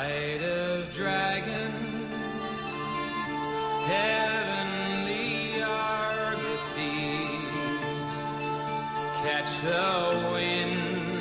Fight of dragons, heavenly argosies, catch the wind,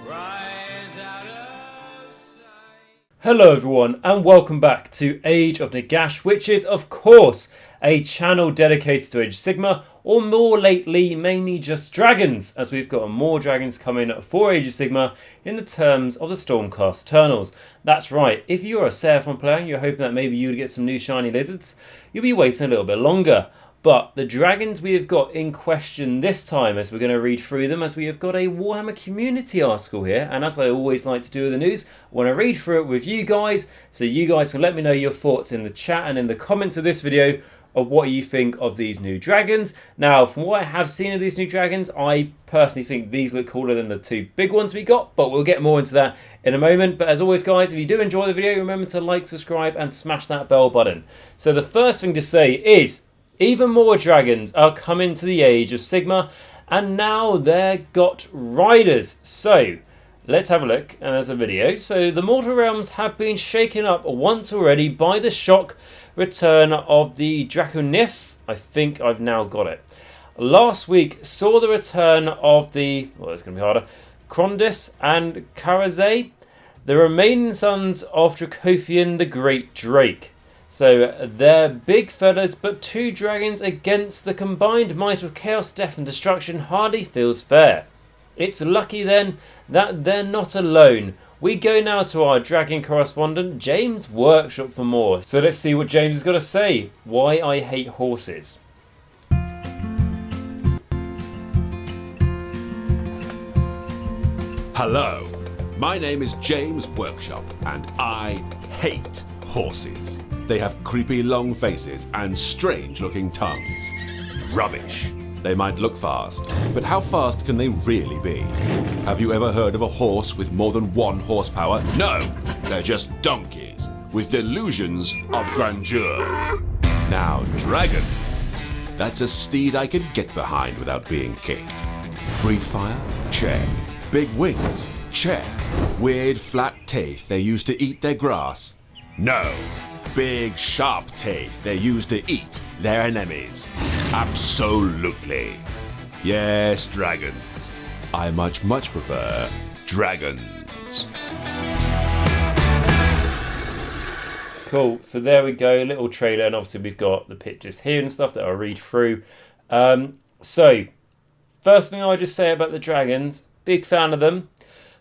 rise out of sight. Hello everyone and welcome back to Age of Nagash, which is of course a channel dedicated to Age of Sigmar, or more lately mainly just dragons, as we've got more dragons coming for Age of Sigmar in the terms of the Stormcast Eternals. That's right, if you're a Seraphon player and you're hoping that maybe you would get some new shiny lizards, you'll be waiting a little bit longer. But the dragons we have got in question this time, as we're going to read through them, as we have got a Warhammer community article here, and as I always like to do with the news, I want to read through it with you guys, so you guys can let me know your thoughts in the chat and in the comments of this video of what you think of these new dragons. Now, from what I have seen of these new dragons, I personally think these look cooler than the two big ones we got, but we'll get more into that in a moment. But as always, guys, if you do enjoy the video, remember to like, subscribe, and smash that bell button. So the first thing to say is, even more dragons are coming to the Age of Sigmar, and now they're got riders. So let's have a look, and there's a video. So the Mortal Realms have been shaken up once already by the shock return of the Draconis. I think I've now got it. Last week saw the return of the, well, it's going to be harder, Krondis and Karazai, the remaining sons of Dracothian the Great Drake. So they're big fellas, but two dragons against the combined might of chaos, death and destruction hardly feels fair. It's lucky then that they're not alone. We go now to our dragon correspondent, James Workshop, for more. So let's see what James has got to say. Why I hate horses. Hello, my name is James Workshop, and I hate horses. They have creepy long faces and strange looking tongues. Rubbish. They might look fast, but how fast can they really be? Have you ever heard of a horse with more than 1 horsepower? No, they're just donkeys with delusions of grandeur. Now, dragons. That's a steed I could get behind without being kicked. Breathe fire? Check. Big wings? Check. Weird flat teeth they use to eat their grass? No. Big sharp teeth they use to eat their enemies? Absolutely. Yes, dragons. I much prefer dragons. Cool, so there we go, a little trailer, and obviously we've got the pictures here and stuff that I'll read through. So, first thing I'll just say about the dragons, big fan of them.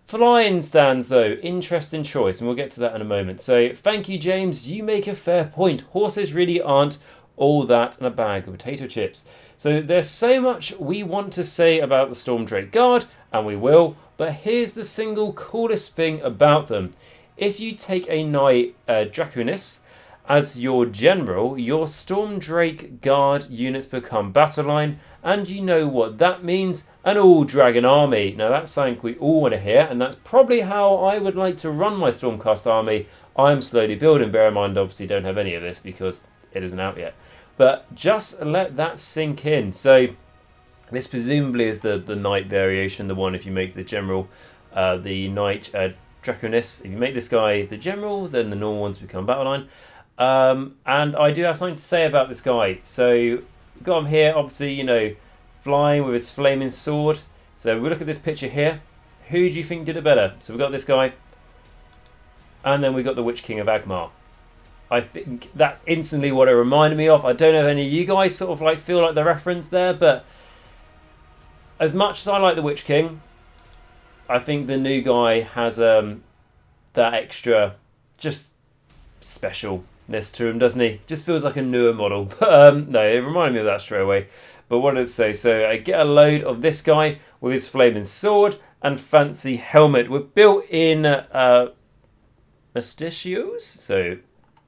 Flying stands though, interesting choice, and we'll get to that in a moment. So, thank you James, you make a fair point. Horses really aren't all that and a bag of potato chips. So there's so much we want to say about the Stormdrake Guard, and we will, but here's the single coolest thing about them. If you take a knight Draconis as your general, your Stormdrake Guard units become battle line, and you know what that means, an all-dragon army. Now that's something we all want to hear, and that's probably how I would like to run my Stormcast army. I'm slowly building, bear in mind obviously don't have any of this because it isn't out yet. But just let that sink in. So this presumably is the knight variation, the one if you make the general the knight Draconis. If you make this guy the general, then the normal ones become battle line. And I do have something to say about this guy. So we've got him here, obviously, you know, flying with his flaming sword. So we look at this picture here. Who do you think did it better? So we've got this guy. And then we got the Witch King of Agmar. I think that's instantly what it reminded me of. I don't know if any of you guys sort of like feel like the reference there, but as much as I like the Witch King, I think the new guy has that extra just specialness to him, doesn't he? Just feels like a newer model. But no, it reminded me of that straight away. But what did it say? So I get a load of this guy with his flaming sword and fancy helmet with built-in mustachios. So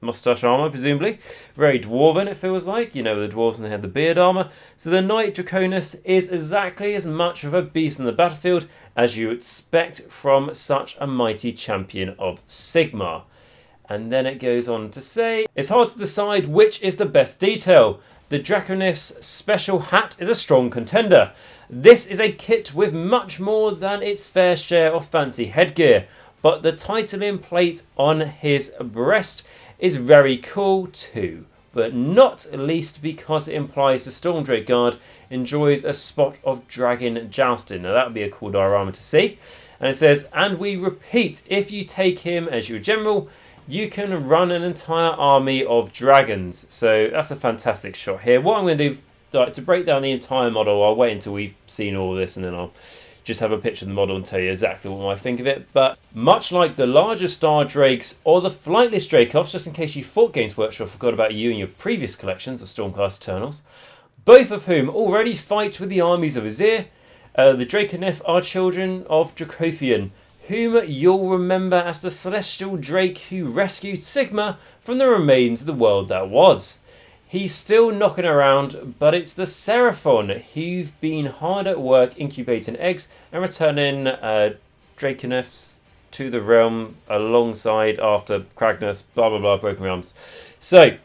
mustache armor, presumably. Very dwarven, it feels like. You know, the dwarves and they had the beard armor. So the Knight Draconis is exactly as much of a beast in the battlefield as you expect from such a mighty champion of Sigmar. And then it goes on to say, it's hard to decide which is the best detail. The Draconis special hat is a strong contender. This is a kit with much more than its fair share of fancy headgear. but the titling plate on his breast is very cool too, but not least because it implies the Stormdrake Guard enjoys a spot of dragon jousting. Now that would be a cool diorama to see. And it says, and we repeat, if you take him as your general, you can run an entire army of dragons. So that's a fantastic shot here. What I'm going to do, to break down the entire model, I'll wait until we've seen all this and then I'll just have a picture of the model and tell you exactly what I think of it. But much like the larger Star Drakes or the Flightless Dracoffs, just in case you thought Games Workshop forgot about you in your previous collections of Stormcast Eternals, both of whom already fight with the armies of Azir, the Draconis are children of Dracothian, whom you'll remember as the celestial drake who rescued Sigmar from the remains of the world that was. He's still knocking around, but it's the Seraphon who've been hard at work incubating eggs and returning Draconis to the realm alongside after Kragnus, blah blah blah, Broken Realms. So,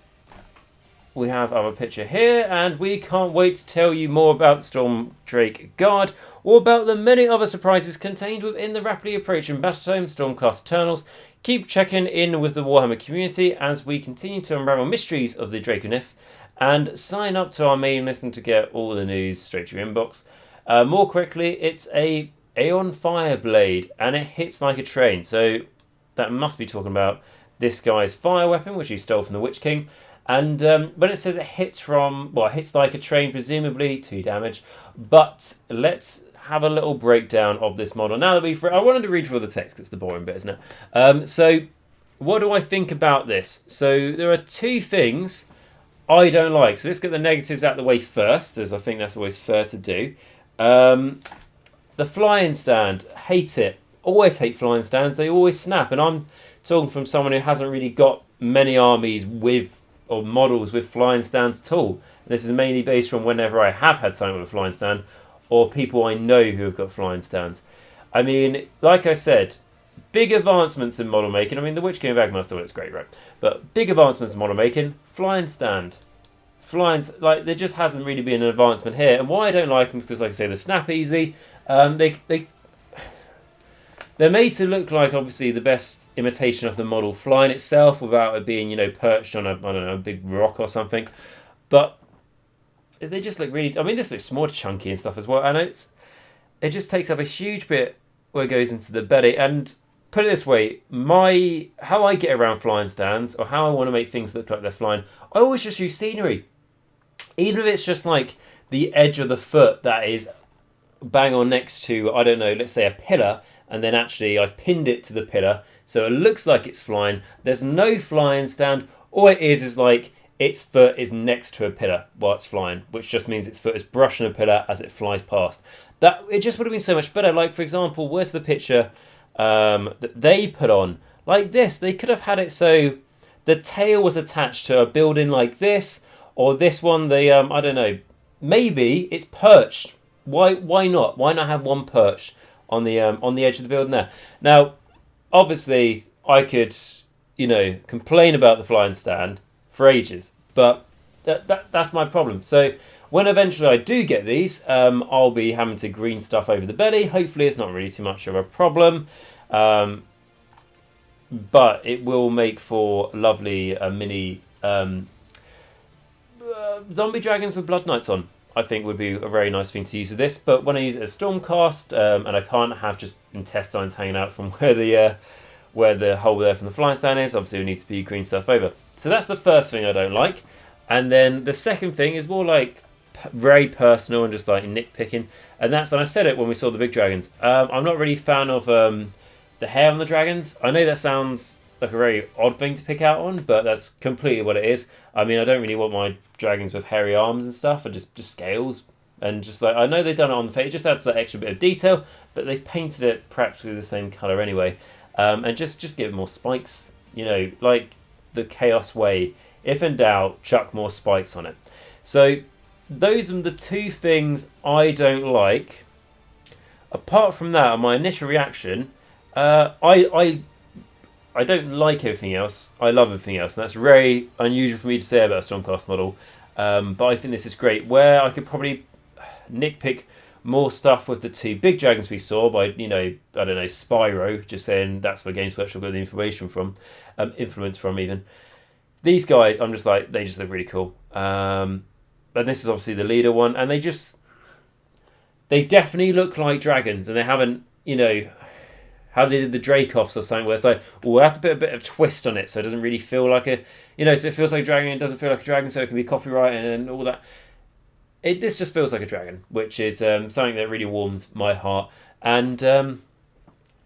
we have our picture here, and we can't wait to tell you more about Stormdrake Guard, or about the many other surprises contained within the rapidly approaching Battletome Stormcast Eternals. Keep checking in with the Warhammer community as we continue to unravel mysteries of the Draconis, and sign up to our mailing list to get all the news straight to your inbox. More quickly, it's a Aeon Fire Blade, and it hits like a train, so that must be talking about this guy's fire weapon, which he stole from the Witch King. And when it says it hits like a train, presumably 2 damage. But let's have a little breakdown of this model. Now that I wanted to read through the text, because it's the boring bit, isn't it? So what do I think about this? So there are 2 things I don't like. So let's get the negatives out of the way first, as I think that's always fair to do. The flying stand, hate it. Always hate flying stands. They always snap. And I'm talking from someone who hasn't really got many armies or models with flying stands at all. This is mainly based from whenever I have had something with a flying stand, or people I know who have got flying stands. I mean, like I said, big advancements in model making. I mean, the Witch King of Agmar still looks great, right? But big advancements in model making, flying stand. Like, there just hasn't really been an advancement here. And why I don't like them, because like I say, they snap easy. They're made to look like, obviously, the best imitation of the model flying itself without it being, perched on a big rock or something. But they just look really... I mean, this looks more chunky and stuff as well. And it just takes up a huge bit where it goes into the belly. And put it this way, how I get around flying stands, or how I want to make things look like they're flying, I always just use scenery. Even if it's just like the edge of the foot that is bang on next to, I don't know, let's say a pillar, and then actually I've pinned it to the pillar so it looks like it's flying. There's no flying stand. All it is like its foot is next to a pillar while it's flying, which just means its foot is brushing a pillar as it flies past. That it just would have been so much better. Like, for example, where's the picture that they put on? Like this, they could have had it so the tail was attached to a building like this, or this one, I don't know, maybe it's perched. Why not? Why not have one perched on the edge of the building there? Now, obviously, I could, complain about the flying stand for ages, but that's my problem. So when eventually I do get these, I'll be having to green stuff over the belly. Hopefully, it's not really too much of a problem, but it will make for lovely mini zombie dragons with blood knights on. I think would be a very nice thing to use with this. But when I use it as Stormcast, and I can't have just intestines hanging out from where the hole there from the flying stand is, obviously we need to be green stuff over. So that's the first thing I don't like. And then the second thing is more like very personal and just like nitpicking. And I said it when we saw the big dragons. I'm not really a fan of the hair on the dragons. I know that sounds like a very odd thing to pick out on, but that's completely what it is. I mean, I don't really want my dragons with hairy arms and stuff, or just scales. And just like, I know they've done it on the face, it just adds that extra bit of detail, but they've painted it practically the same colour anyway. And just give it more spikes, like the Chaos way. If in doubt, chuck more spikes on it. So those are the 2 things I don't like. Apart from that, my initial reaction, I don't like everything else. I love everything else. And that's very unusual for me to say about a Stormcast model. But I think this is great. Where I could probably nitpick more stuff with the 2 big dragons we saw by, I don't know, Spyro, just saying that's where Games Workshop got the information from, influence from even. These guys, I'm just like, they just look really cool. And this is obviously the leader one, and they definitely look like dragons, and they haven't, how they did the Draconis or something, where it's like, we have to put a bit of twist on it so it doesn't really feel like so it feels like a dragon, it doesn't feel like a dragon, so it can be copyrighted and all that. This just feels like a dragon, which is something that really warms my heart, and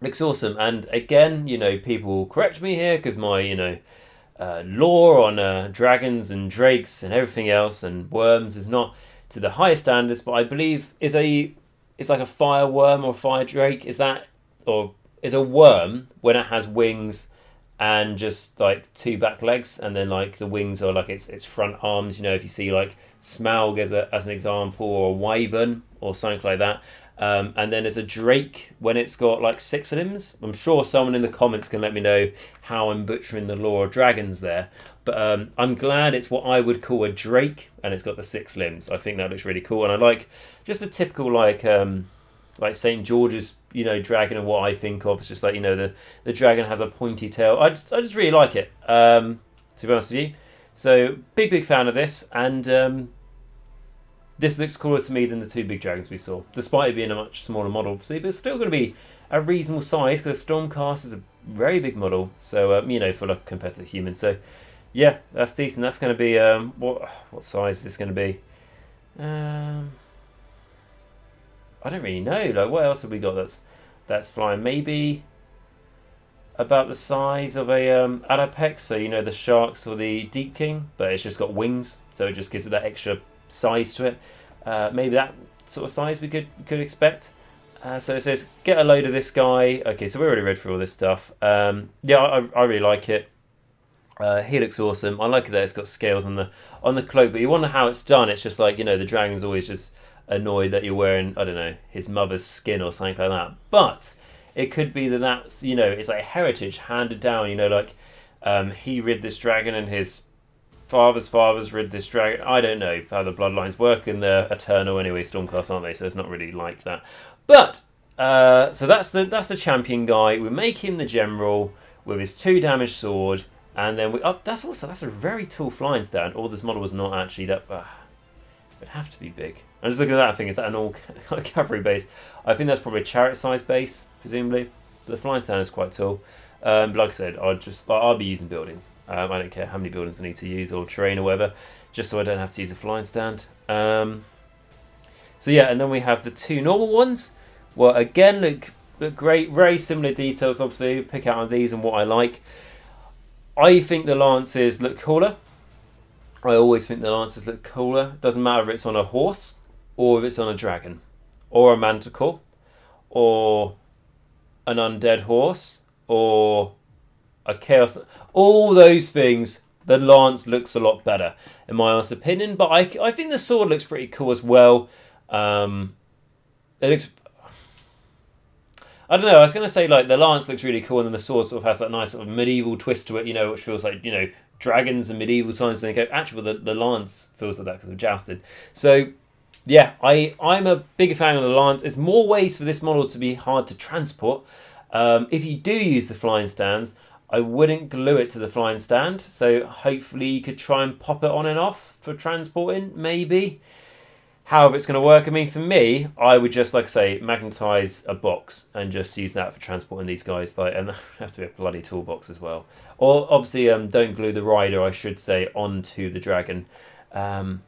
looks awesome. And again, people will correct me here because my, lore on dragons and drakes and everything else and worms is not to the highest standards, but I believe it's like a fire worm or fire drake. Is a worm when it has wings and just like 2 back legs, and then like the wings are like its front arms. If you see like Smaug as an example, or a wyvern or something like that. And then there's a drake when it's got like 6 limbs. I'm sure someone in the comments can let me know how I'm butchering the lore of dragons there. But I'm glad it's what I would call a drake, and it's got the 6 limbs. I think that looks really cool, and I like just the typical like St. George's dragon, and what I think of. It's just like the dragon has a pointy tail. I just really like it. To be honest with you. So big fan of this, and this looks cooler to me than the 2 big dragons we saw, despite it being a much smaller model, obviously, but it's still going to be a reasonable size because Stormcast is a very big model. So for like compared to humans. So yeah, that's decent. That's going to be what size is this going to be? I don't really know. Like, what else have we got that's flying? Maybe about the size of a Adapex, so the sharks or the Deep King, but it's just got wings, so it just gives it that extra size to it. Maybe that sort of size we could expect. So it says get a load of this guy. Okay, so we already read through all this stuff. I really like it. He looks awesome. I like that it's got scales on the cloak, but you wonder how it's done. It's just like the dragon's always just annoyed that you're wearing, I don't know, his mother's skin or something like that. But it could be that's it's like heritage handed down. He rid this dragon and his father's rid this dragon. I don't know how the bloodlines work in the Eternal anyway, Stormcast, aren't they? So it's not really like that. But so that's the champion guy. We make him the general with his 2 damage sword, and then that's a very tall flying stand. Or this model was not actually that. It would have to be big. I'm just looking at that thing. Is that an all cavalry base? I think that's probably a chariot size base, presumably. But the flying stand is quite tall. But like I said, I'll be using buildings. I don't care how many buildings I need to use or terrain or whatever, just so I don't have to use a flying stand. So yeah, and then we have the 2 normal ones. Well, again, look great. Very similar details, obviously. Pick out on these and what I like. I think the lances look cooler. I always think the lances look cooler. Doesn't matter if it's on a horse or if it's on a dragon or a manticore or an undead horse or a chaos. All those things, the lance looks a lot better in my honest opinion. But I think the sword looks pretty cool as well. It looks... I don't know, I was going to say like the lance looks really cool, and then the sword sort of has that nice sort of medieval twist to it, which feels like, dragons and medieval times, and they go, actually, well, the lance feels like that because of jousted. So, yeah, I'm a bigger fan of the lance. There's more ways for this model to be hard to transport. If you do use the flying stands, I wouldn't glue it to the flying stand. So hopefully you could try and pop it on and off for transporting, maybe. However it's going to work. I mean, for me, I would just, like I say, magnetize a box and just use that for transporting these guys. And that have to be a bloody toolbox as well. Or obviously, don't glue the rider, I should say, onto the dragon. But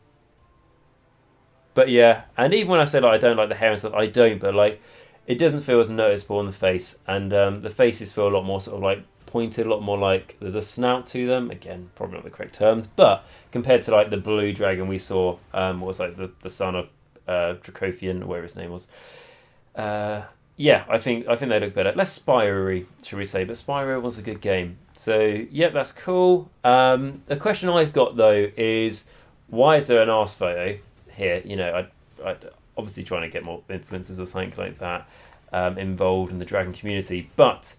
yeah, and even when I say I don't like the hair and stuff, I don't. But it doesn't feel as noticeable on the face, and the faces feel a lot more sort of pointed, a lot more like there's a snout to them. Again, probably not the correct terms, but compared to the blue dragon we saw, was the son of Dracofian, or whatever his name was. Yeah, I think they look better. Less Spyro-y, should we say? But Spyro was a good game. So yeah, that's cool. The question I've got though is, why is there an arse photo here? I obviously trying to get more influencers or something like that involved in the dragon community, but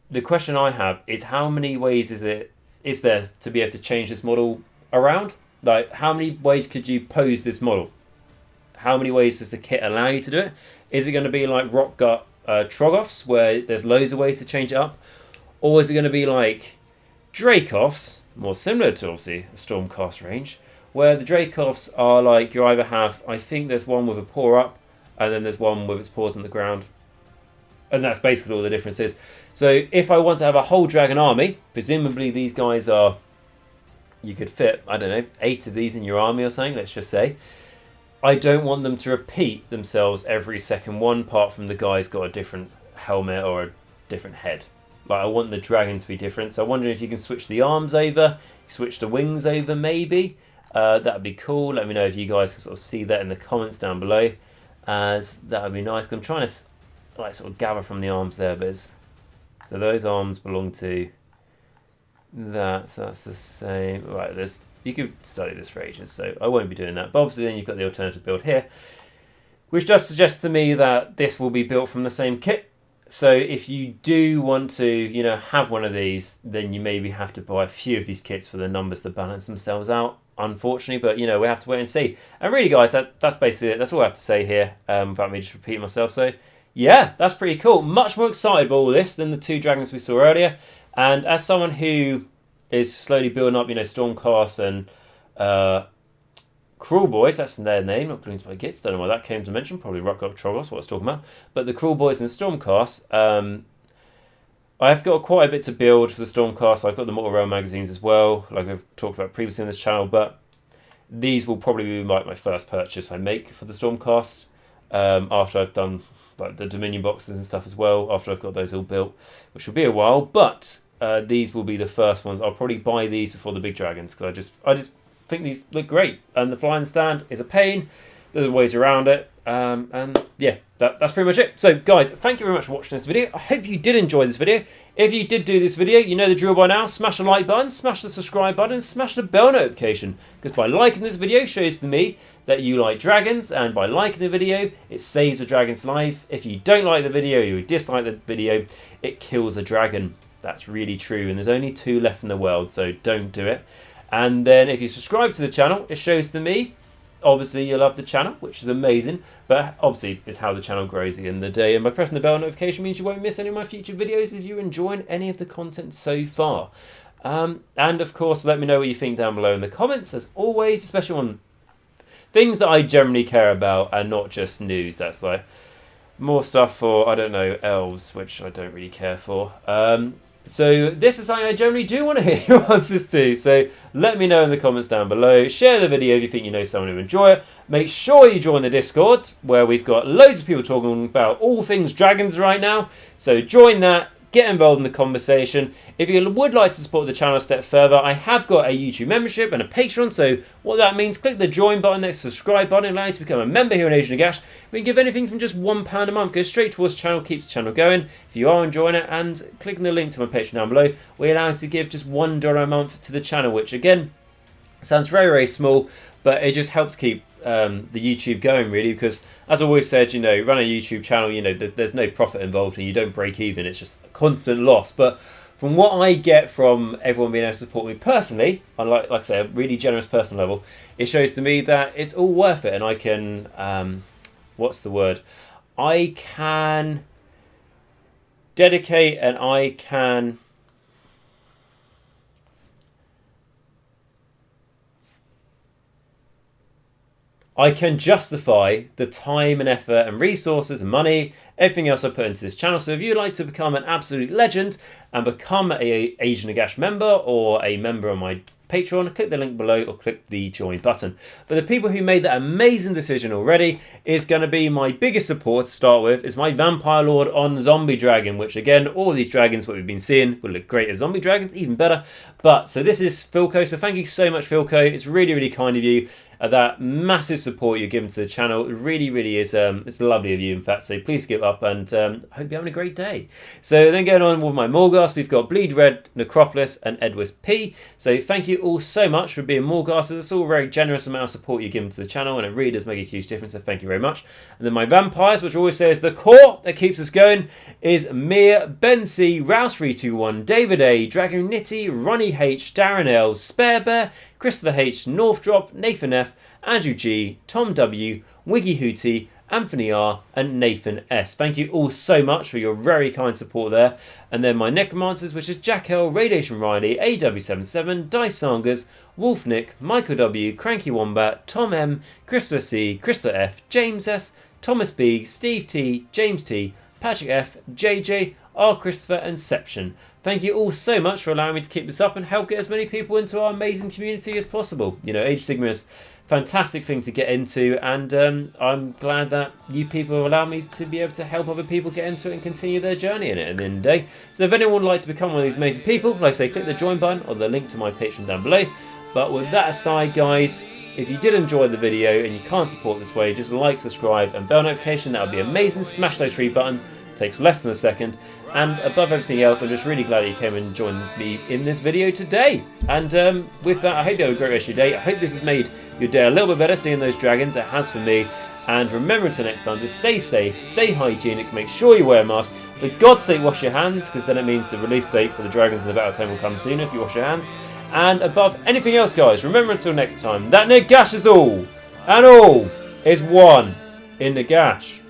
the question I have is, how many ways is there to be able to change this model around? How many ways could you pose this model? how many ways does the kit allow you to do it? Is it going to be like Rock Gut Trogoths, where there's loads of ways to change it up? Or is it going to be like Draconis, more similar to obviously a Stormcast range, where the Draconis are like you either have, I think there's one with a paw up, and then there's one with its paws on the ground. And that's basically all the difference is. So if I want to have a whole dragon army, presumably these guys are, you could fit, I don't know, 8 of these in your army or something, let's just say. I don't want them to repeat themselves every second one, apart from the guy's got a different helmet or a different head. Like, I want the dragon to be different. So I'm wondering if you can switch the arms over, switch the wings over maybe. That'd be cool. Let me know if you guys can sort of see that in the comments down below, as that would be nice. 'Cause I'm trying to like sort of gather from the arms there, but so those arms belong to that. So that's the same. Right, you could study this for ages, so I won't be doing that. But obviously then you've got the alternative build here, which does suggest to me that this will be built from the same kit. So if you do want to, you know, have one of these, then you maybe have to buy a few of these kits for the numbers to balance themselves out, unfortunately. But, you know, we have to wait and see. And really, guys, that's basically it. That's all I have to say here, without me just repeating myself. So, yeah, that's pretty cool. Much more excited by all this than the 2 dragons we saw earlier. And as someone who is slowly building up, you know, Stormcast and Cruel Boys, that's their name, not Bloons by Gits, don't know why that came to mention, probably Rock Up Trogos, what I was talking about. But the Cruel Boys and Stormcast, I've got quite a bit to build for the Stormcast. I've got the Mortal Realm magazines as well, like I've talked about previously on this channel, but these will probably be like my first purchase I make for the Stormcast, after I've done like the Dominion boxes and stuff as well, after I've got those all built, which will be a while, but these will be the first ones. I'll probably buy these before the big dragons, because I just think these look great, and the flying stand is a pain. There's ways around it, and yeah, that's pretty much it. So guys, thank you very much for watching this video. I hope you did enjoy this video. If you did do this video, you know the drill by now. Smash the like button, smash the subscribe button, smash the bell notification, because by liking this video shows to me that you like dragons, and by liking the video it saves a dragon's life. If you don't like the video, you dislike the video, it kills a dragon. That's really true, and there's only 2 left in the world, so don't do it. And then if you subscribe to the channel, it shows to me, obviously you love the channel, which is amazing, but obviously it's how the channel grows at the end of the day, and by pressing the bell notification means you won't miss any of my future videos if you're enjoying any of the content so far. And of course, let me know what you think down below in the comments, as always, especially on things that I generally care about and not just news. That's like more stuff for, I don't know, elves, which I don't really care for. So this is something I generally do want to hear your answers to. So let me know in the comments down below. Share the video if you think you know someone who enjoy it. Make sure you join the Discord, where we've got loads of people talking about all things dragons right now. So join that. Get involved in the conversation. If you would like to support the channel a step further, I have got a YouTube membership and a Patreon. So what that means, click the join button next to the subscribe button, allow you to become a member here on Age of Nagash. We can give anything from just £1 a month, goes straight towards the channel, keeps the channel going. If you are enjoying it, and clicking the link to my Patreon down below, we allow you to give just $1 a month to the channel, which again sounds very, very small, but it just helps keep the YouTube going, really, because as I always said, you know, run a YouTube channel, you know, there's no profit involved and you don't break even, it's just a constant loss. But from what I get from everyone being able to support me personally, on like I say, a really generous personal level, it shows to me that it's all worth it, and I can what's the word, I can dedicate, and I can justify the time and effort and resources and money, everything else I put into this channel. So if you'd like to become an absolute legend and become a Age of Nagash member or a member on my Patreon, click the link below or click the join button. For the people who made that amazing decision already, is going to be my biggest support to start with, is my Vampire Lord on Zombie Dragon, which again, all these dragons what we've been seeing will look great as zombie dragons, even better. But so this is Filq, so thank you so much, Filq. It's really, really kind of you. That massive support you're giving to the channel. It really, really is. It's lovely of you, in fact. So please give up, and I hope you're having a great day. So then going on with my Morgasts, we've got Bleed Red, Necropolis, and Edwards P. So thank you all so much for being Morgasts. It's all a very generous amount of support you're giving to the channel, and it really does make a huge difference. So thank you very much. And then my vampires, which I always say is the core that keeps us going, is Mir, Ben C, Rouse321, David A, Dragoonity, Ronni H, Darren L, SpareBear, Christopher H, Northdrop, Nathan F, Andrew G, Tom W, Wiggy Whooty, Anthony R and Nathan S. Thank you all so much for your very kind support there. And then my Necromancers, which is Jacq.l, RadiationRiley, AW77, Dice Sagas, WolfNick, Michal W, Cranky Wombat, Tom M, Christopher C, Christopher F, James S, Thomas B, Steve T, James T, Patrick F, JJ, R Christopher and Sception. Thank you all so much for allowing me to keep this up and help get as many people into our amazing community as possible. You know, Age of Sigmar is a fantastic thing to get into, and I'm glad that you people allow me to be able to help other people get into it and continue their journey in it at the end of the day. So if anyone would like to become one of these amazing people, like I say, click the join button or the link to my Patreon down below. But with that aside, guys, if you did enjoy the video and you can't support this way, just like, subscribe and bell notification. That would be amazing. Smash those 3 buttons. It takes less than a second. And above everything else, I'm just really glad that you came and joined me in this video today. And with that, I hope you have a great rest of your day. I hope this has made your day a little bit better, seeing those dragons. It has for me. And remember, until next time, to stay safe, stay hygienic, make sure you wear a mask. For God's sake, wash your hands, because then it means the release date for the dragons in the battle tome will come sooner if you wash your hands. And above anything else, guys, remember until next time, that Nagash is all, and all is one in Nagash.